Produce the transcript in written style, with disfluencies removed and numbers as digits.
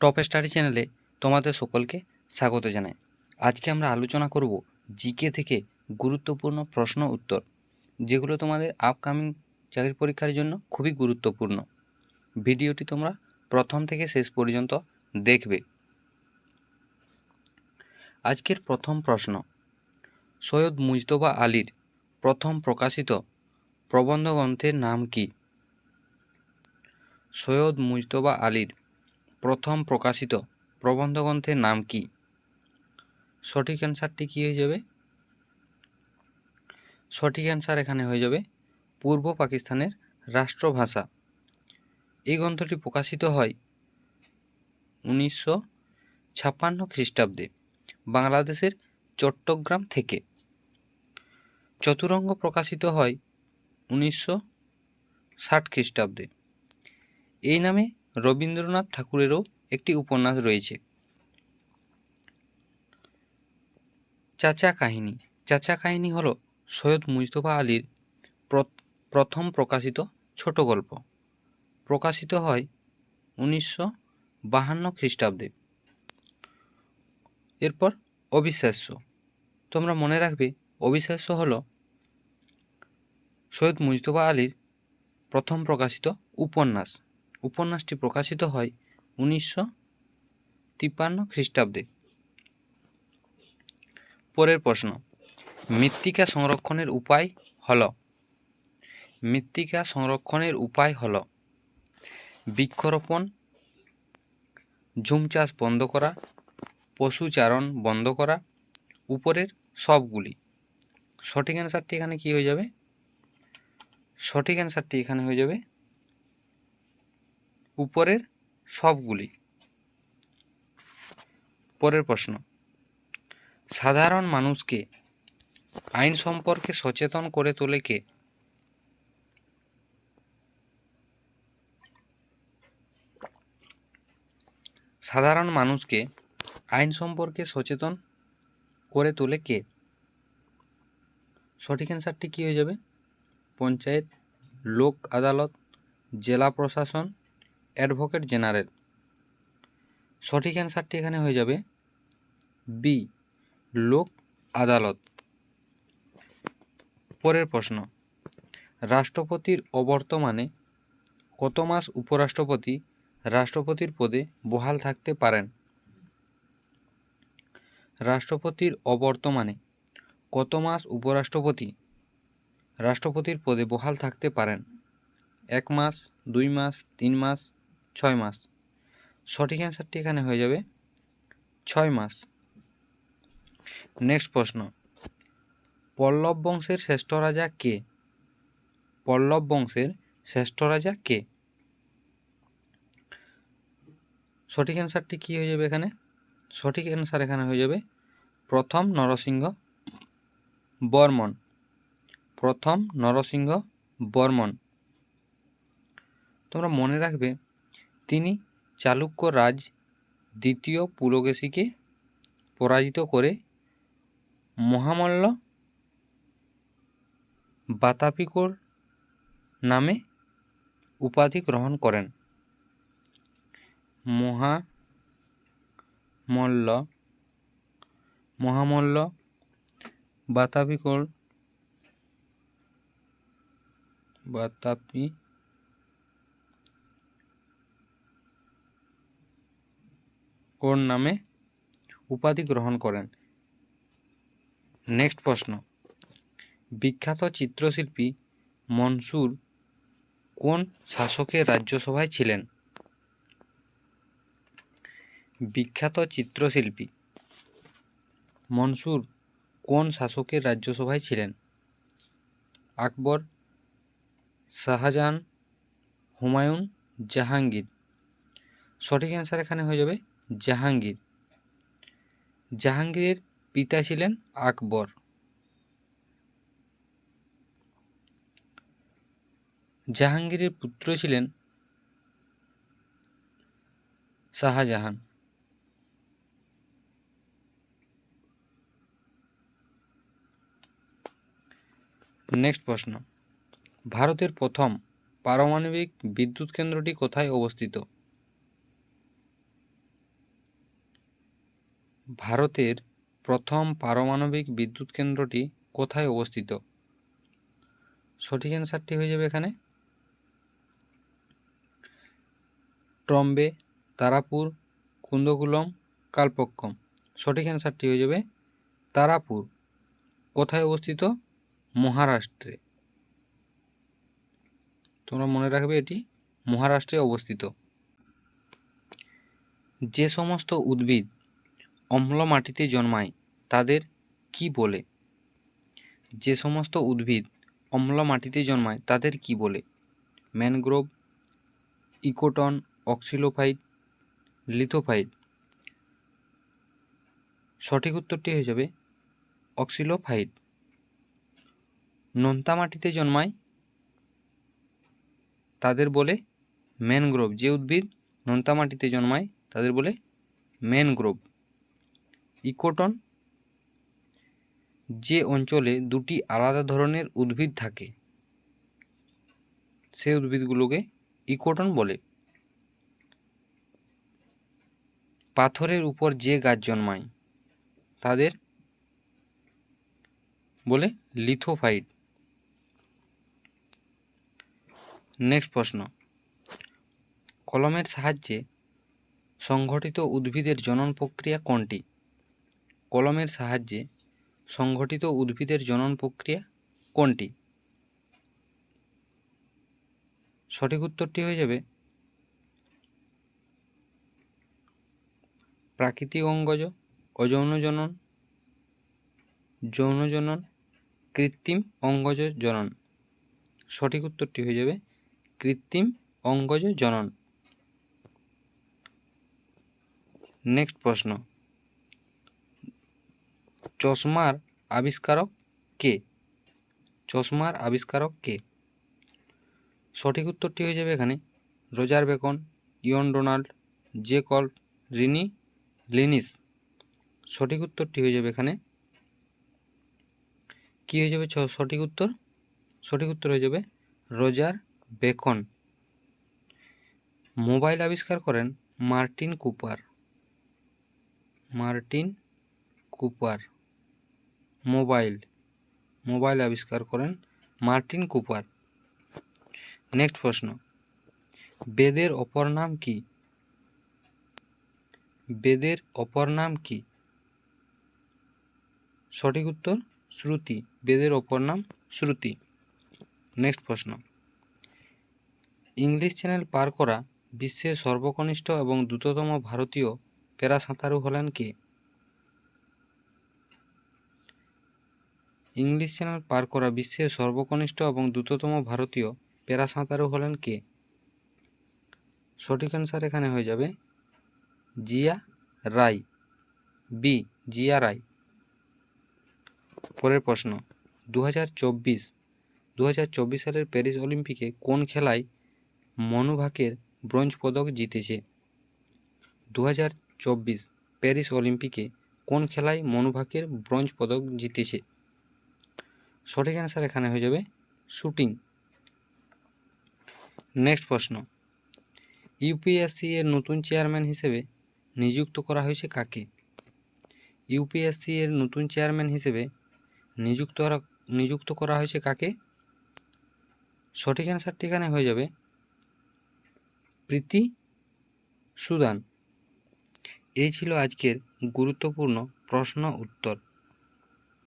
Top study চ্যানেলে তোমাদের সকলকে স্বাগত জানাই। আজকে আমরা আলোচনা করব জিকে থেকে গুরুত্বপূর্ণ প্রশ্ন উত্তর, যেগুলো তোমাদের আপকামিং চাকরি পরীক্ষার জন্য খুবই গুরুত্বপূর্ণ। ভিডিওটি তোমরা প্রথম থেকে শেষ পর্যন্ত দেখবে। আজকের প্রথম প্রশ্ন, সৈয়দ মুজতবা আলীর প্রথম প্রকাশিত প্রবন্ধ গ্রন্থের নাম কি? সৈয়দ মুজতবা আলীর প্রথম প্রকাশিত প্রবন্ধ গ্রন্থের নাম কি? সঠিক অ্যান্সারটি কী হয়ে যাবে? সঠিক অ্যান্সার এখানে হয়ে যাবে পূর্ব পাকিস্তানের রাষ্ট্রভাষা। এই গ্রন্থটি প্রকাশিত হয় 1956 খ্রিস্টাব্দে বাংলাদেশের চট্টগ্রাম থেকে। চতুরঙ্গ প্রকাশিত হয় 1960 খ্রিস্টাব্দে। এই নামে রবীন্দ্রনাথ ঠাকুরেরও একটি উপন্যাস রয়েছে। চাচা কাহিনী। চাচা কাহিনী হলো সৈয়দ মুজতবা আলীর প্রথম প্রকাশিত ছোট গল্প। প্রকাশিত হয় 1952 খ্রিস্টাব্দে। এরপর অবিশ্বাস্য। তোমরা মনে রাখবে, অবিশ্বাস্য হলো সৈয়দ মুজতবা আলীর প্রথম প্রকাশিত উপন্যাস। উপন্যাসটি প্রকাশিত হয় 1953 খ্রিস্টাব্দে। পরের প্রশ্ন, মৃত্তিকা সংরক্ষণের উপায় হলো? মৃত্তিকা সংরক্ষণের উপায় হলো বৃক্ষরোপণ, ঝুম চাষ বন্ধ করা, পশুচারণ বন্ধ করা, উপরের সবগুলি। সঠিক অ্যান্সারটি এখানে কি হয়ে যাবে? সঠিক অ্যান্সারটি এখানে হয়ে যাবে উপরের সবগুলি। পরের প্রশ্ন, সাধারণ মানুষকে আইন সম্পর্কে সচেতন করে তোলে কে? সাধারণ মানুষকে আইন সম্পর্কে সচেতন করে তোলে কে? সঠিক অ্যান্সারটি কী হয়ে যাবে? পঞ্চায়েত, লোক আদালত, জেলা প্রশাসন, অ্যাডভোকেট জেনারেল। সঠিক অ্যান্সারটি এখানে হয়ে যাবে বি, লোক আদালত। পরের প্রশ্ন, রাষ্ট্রপতির অবর্তমানে কত মাস উপরাষ্ট্রপতি রাষ্ট্রপতির পদে বহাল থাকতে পারেন? রাষ্ট্রপতির অবর্তমানে কত মাস উপরাষ্ট্রপতি রাষ্ট্রপতির পদে বহাল থাকতে পারেন? 1 মাস, 2 মাস, 3 মাস, 6 মাস। সঠিক অ্যান্সারটি এখানে হয়ে যাবে 6 মাস। নেক্সট প্রশ্ন, পল্লব বংশের শ্রেষ্ঠ রাজা কে? পল্লব বংশের শ্রেষ্ঠ রাজা কে? সঠিক অ্যান্সারটি কী হয়ে যাবে এখানে? সঠিক অ্যান্সার এখানে হয়ে যাবে প্রথম নরসিংহ বর্মন। প্রথম নরসিংহ বর্মন। তোমরা মনে রাখবে, তিনি চালুক্য রাজ দ্বিতীয় পুলকেশীকে পরাজিত করে মহামল্ল বাতাপিকোর নামে উপাধি গ্রহণ করেন। মহামল্ল বাতাপিকোর নামে উপাধি গ্রহণ করেন। নেক্সট প্রশ্ন, বিখ্যাত চিত্রশিল্পী মনসুর কোন শাসকের রাজ্যসভায় ছিলেন? বিখ্যাত চিত্রশিল্পী মনসুর কোন শাসকের রাজ্যসভায় ছিলেন? আকবর, শাহজাহান, হুমায়ুন, জাহাঙ্গীর। সঠিক অ্যান্সার এখানে হয়ে যাবে জাহাঙ্গীর। জাহাঙ্গীরের পিতা ছিলেন আকবর। জাহাঙ্গীরের পুত্র ছিলেন শাহজাহান। নেক্সট প্রশ্ন, ভারতের প্রথম পারমাণবিক বিদ্যুৎ কেন্দ্রটি কোথায় অবস্থিত? ভারতের প্রথম পারমাণবিক বিদ্যুৎ কেন্দ্রটি কোথায় অবস্থিত? সঠিক অ্যান্সারটি হয়ে যাবে এখানে ট্রম্বে, তারাপুর, কুন্দকুলম, কালপক্কম। সঠিক অ্যান্সারটি হয়ে যাবে তারাপুর। কোথায় অবস্থিত? মহারাষ্ট্রে। তোমরা মনে রাখবে এটি মহারাষ্ট্রে অবস্থিত। যে সমস্ত উদ্ভিদ অম্ল মাটিতে জন্মায় তাদের কি বলে? যে সমস্ত উদ্ভিদ অম্ল মাটিতে জন্মায় তাদের কি বলে? Mangrove, ecotone, oxylophyte, lithophyte. সঠিক উত্তরটি হয়ে যাবে অক্সিলোফাইট। নোনতা মাটিতে জন্মায় তাদের বলে ম্যানগ্রোভ। যে উদ্ভিদ নোনতা মাটিতে জন্মায় তাদের বলে ম্যানগ্রোভ। ইকোটন, যে অঞ্চলে দুটি আলাদা ধরনের উদ্ভিদ থাকে সেই উদ্ভিদগুলোকে ইকোটন বলে। পাথরের উপর যে গাছ জন্মায় তাদের বলে লিথোফাইট। নেক্সট প্রশ্ন, কলমের সাহায্যে সংঘটিত উদ্ভিদের জনন প্রক্রিয়া কোনটি? কলমের সাহায্যে সংঘটিত উদ্ভিদের জনন প্রক্রিয়া কোনটি? সঠিক উত্তরটি হয়ে যাবে প্রাকৃতিক অঙ্গজ, অযৌন জনন, যৌন জনন, কৃত্রিম অঙ্গজ জনন। সঠিক উত্তরটি হয়ে যাবে কৃত্রিম অঙ্গজ জনন। নেক্সট প্রশ্ন, চশমার আবিষ্কারক কে? চশমার আবিষ্কারক কে? সঠিক উত্তরটি হয়ে যাবে এখানে Roger Bacon, Ian Donald, Jacob রিনি লিনিস। সঠিক উত্তরটি হয়ে যাবে এখানে কি হয়ে যাবে? সঠিক উত্তর হয়ে যাবে রজার বেকন। মোবাইল আবিষ্কার করেন মার্টিন কুপার। মোবাইল আবিষ্কার করেন মার্টিন কুপার। নেক্সট প্রশ্ন, বেদের অপর নাম কি? বেদের অপর নাম কি? সঠিক উত্তর শ্রুতি। বেদের অপর নাম শ্রুতি। নেক্সট প্রশ্ন, ইংলিশ চ্যানেল পার করা বিশ্বের সর্বকনিষ্ঠ এবং দ্রুততম ভারতীয় প্যারা সাঁতারু হলেন কে? ইংলিশ চ্যানেল পার করা বিশ্বের সর্বকনিষ্ঠ এবং দ্রুততম ভারতীয় প্যারা সাঁতারু হলেন কে? সঠিক অ্যান্সার এখানে হয়ে যাবে জিয়া রায়। বি, জিয়া রায়। পরের প্রশ্ন, 2024 সালের প্যারিস অলিম্পিকে কোন খেলায় মনু ভাকের ব্রোঞ্জ পদক জিতেছে? 2024 প্যারিস অলিম্পিকে কোন খেলায় মনু ভাকের ব্রোঞ্জ পদক জিতেছে? সঠিক অ্যান্সার এখানে হয়ে যাবে শুটিং। নেক্সট প্রশ্ন, ইউপিএসসি এর নতুন চেয়ারম্যান হিসেবে নিযুক্ত করা হয়েছে কাকে? ইউপিএসসি এর নতুন চেয়ারম্যান হিসেবে নিযুক্ত করা হয়েছে কাকে? সঠিক অ্যান্সারটি এখানে হয়ে যাবে প্রীতি সুদান। এই ছিল আজকের গুরুত্বপূর্ণ প্রশ্ন উত্তর।